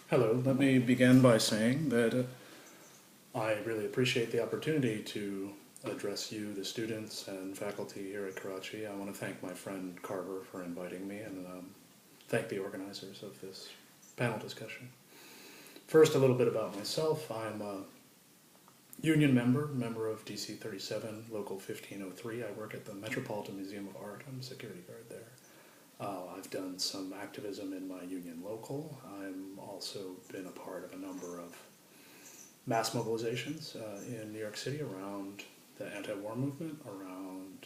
Hello, let me begin by saying that I really appreciate the opportunity to address you, the students and faculty here at Karachi. I want to thank my friend Carver for inviting me and thank the organizers of this panel discussion. First, a little bit about myself. I'm a union member of DC 37, Local 1503. I work at the Metropolitan Museum of Art. I'm a security guard there. I've done some activism in my union local. I'm also been a part of a number of mass mobilizations in New York City around the anti-war movement, around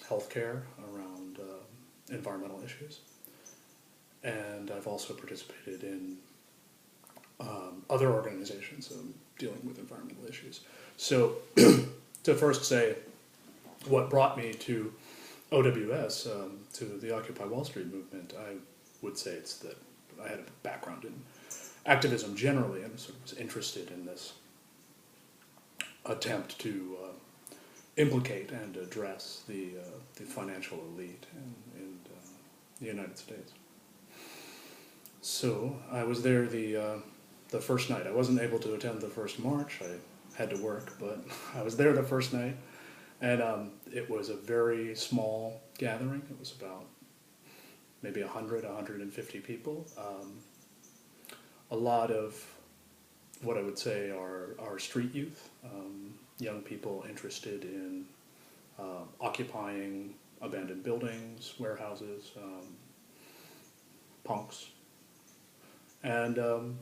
healthcare, around environmental issues. And I've also participated in other organizations dealing with environmental issues. So to first say what brought me to OWS, to the Occupy Wall Street movement, I would say it's that I had a background in activism generally and sort of was interested in this attempt to implicate and address the financial elite in the United States. So I was there the first night. I wasn't able to attend the first march. I had to work, but I was there the first night. And it was a very small gathering. It was about maybe 100, 150 people. A lot of what I would say are street youth, young people interested in occupying abandoned buildings, warehouses, punks. And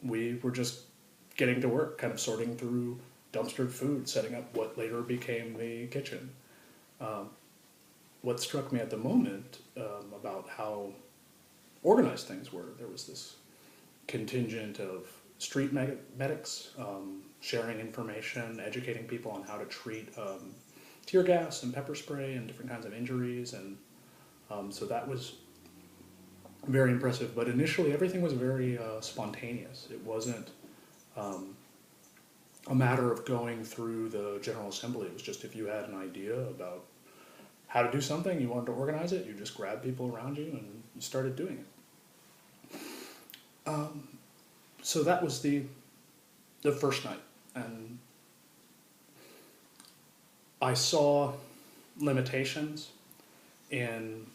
we were just getting to work, kind of sorting through dumpstered food, setting up what later became the kitchen. What struck me at the moment about how organized things were, there was this contingent of street medics sharing information, educating people on how to treat tear gas and pepper spray and different kinds of injuries, and so that was very impressive. But initially everything was very spontaneous. It wasn't a matter of going through the General Assembly. It was just if you had an idea about how to do something, you wanted to organize it, you just grabbed people around you and you started doing it. So that was the first night, and I saw limitations in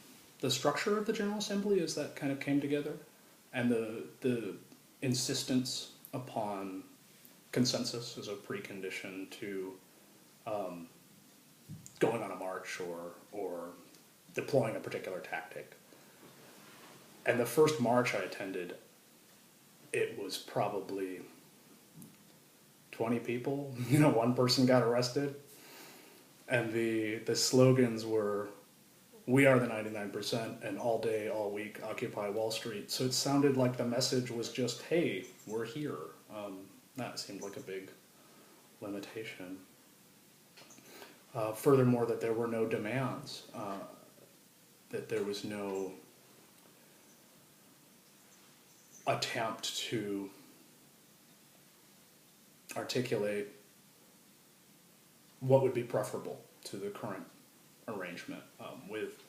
the structure of the General Assembly as that kind of came together, and the insistence upon consensus as a precondition to going on a march or deploying a particular tactic. And the first march I attended, it was probably 20 people. One person got arrested, and the slogans were, "We are the 99%, and all day, all week, occupy Wall Street." So it sounded like the message was just, hey, we're here. That seemed like a big limitation. Furthermore, that there were no demands, that there was no attempt to articulate what would be preferable to the current arrangement with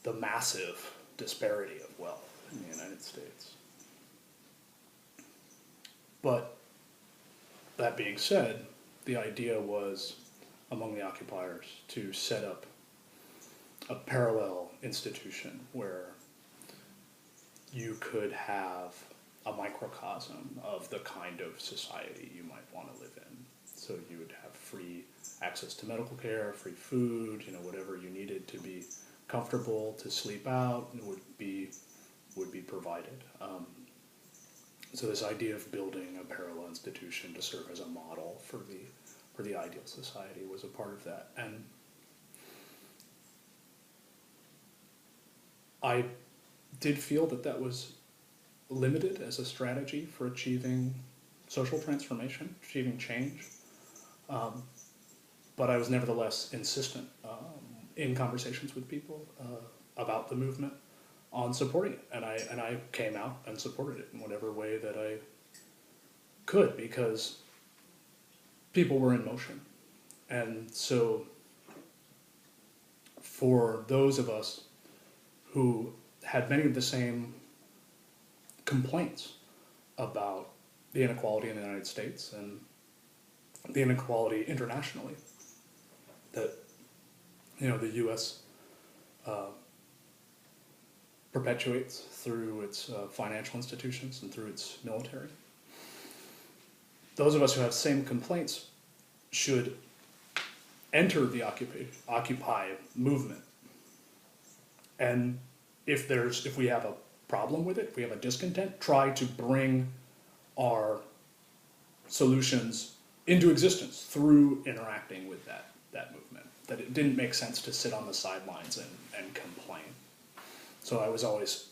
the massive disparity of wealth in the United States. But that being said, the idea was among the occupiers to set up a parallel institution where you could have a microcosm of the kind of society you might want to live in. So you would have free access to medical care, free food, whatever you needed to be comfortable, to sleep out, would be provided. So this idea of building a parallel institution to serve as a model for the ideal society was a part of that. And I did feel that was limited as a strategy for achieving social transformation, achieving change. But I was nevertheless insistent in conversations with people about the movement on supporting it, and I came out and supported it in whatever way that I could, because people were in motion. And so for those of us who had many of the same complaints about the inequality in the United States and the inequality internationally that, you know, the U.S. Perpetuates through its financial institutions and through its military. Those of us who have same complaints should enter the Occupy movement. And if we have a problem with it, if we have a discontent, try to bring our solutions into existence through interacting with that movement. That it didn't make sense to sit on the sidelines and complain. So I was always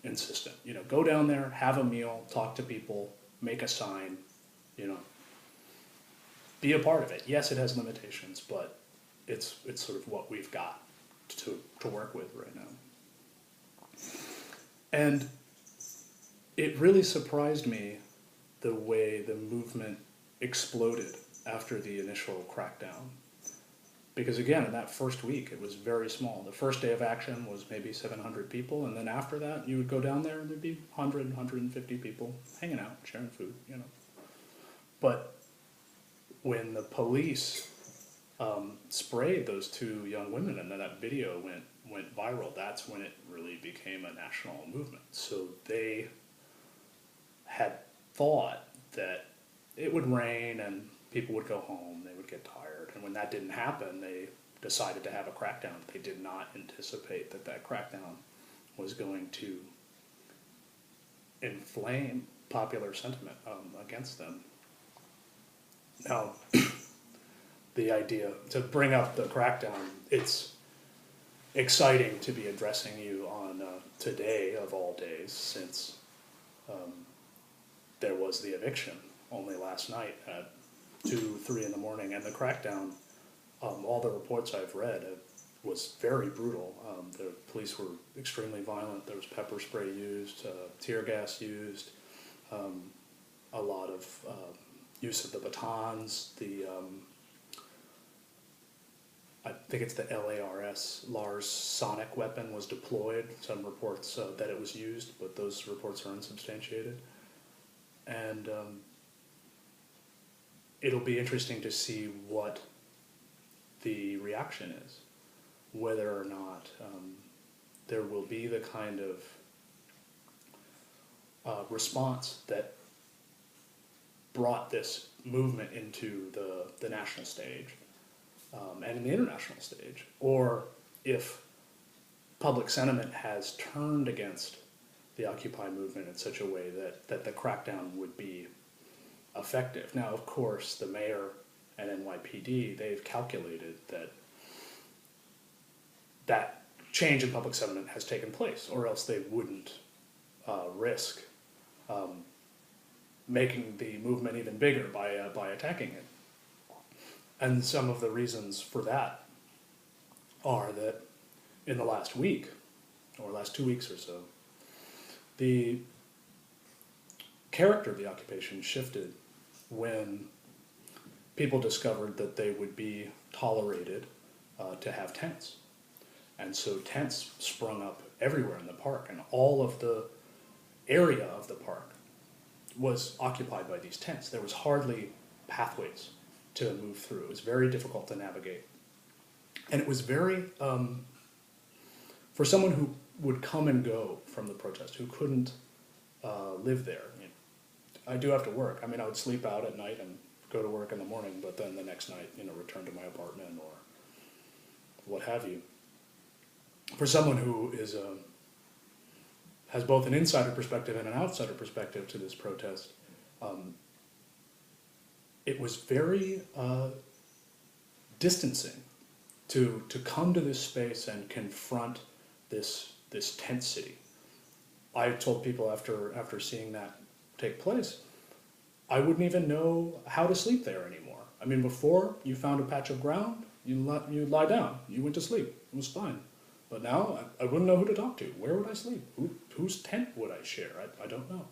insistent, you know, go down there, have a meal, talk to people, make a sign, you know, be a part of it. Yes, it has limitations, but it's sort of what we've got to work with right now. And it really surprised me the way the movement exploded after the initial crackdown. Because again, in that first week, it was very small. The first day of action was maybe 700 people, and then after that, you would go down there and there'd be 100, 150 people hanging out, sharing food, you know. But when the police sprayed those two young women, and then that video went viral, that's when it really became a national movement. So they had thought that it would rain and people would go home, they would get tired, and when that didn't happen, they decided to have a crackdown. They did not anticipate that crackdown was going to inflame popular sentiment against them. Now, the idea to bring up the crackdown, it's exciting to be addressing you on today of all days, since there was the eviction only last night at 2, 3 in the morning, and the crackdown, all the reports I've read, was very brutal. The police were extremely violent. There was pepper spray used, tear gas used, a lot of use of the batons, I think it's the Lars sonic weapon was deployed. Some reports that it was used, but those reports are unsubstantiated. And it'll be interesting to see what the reaction is, whether or not there will be the kind of response that brought this movement into the national stage and in the international stage, or if public sentiment has turned against the Occupy movement in such a way that the crackdown would be effective. Now, of course, the mayor and NYPD, they've calculated that change in public sentiment has taken place, or else they wouldn't risk making the movement even bigger by attacking it. And some of the reasons for that are that in the last week, or last 2 weeks or so, the character of the occupation shifted when people discovered that they would be tolerated to have tents. And so tents sprung up everywhere in the park, and all of the area of the park was occupied by these tents. There was hardly pathways to move through. It was very difficult to navigate. And it was very, for someone who would come and go from the protest, who couldn't live there. You know, I do have to work. I mean, I would sleep out at night and go to work in the morning, but then the next night, you know, return to my apartment or what have you. For someone who is has both an insider perspective and an outsider perspective to this protest, it was very distancing to come to this space and confront this tent city. I told people after seeing that take place, I wouldn't even know how to sleep there anymore. I mean, before, you found a patch of ground, you'd lie down, you went to sleep, it was fine. But now, I wouldn't know who to talk to. Where would I sleep? Whose tent would I share? I don't know.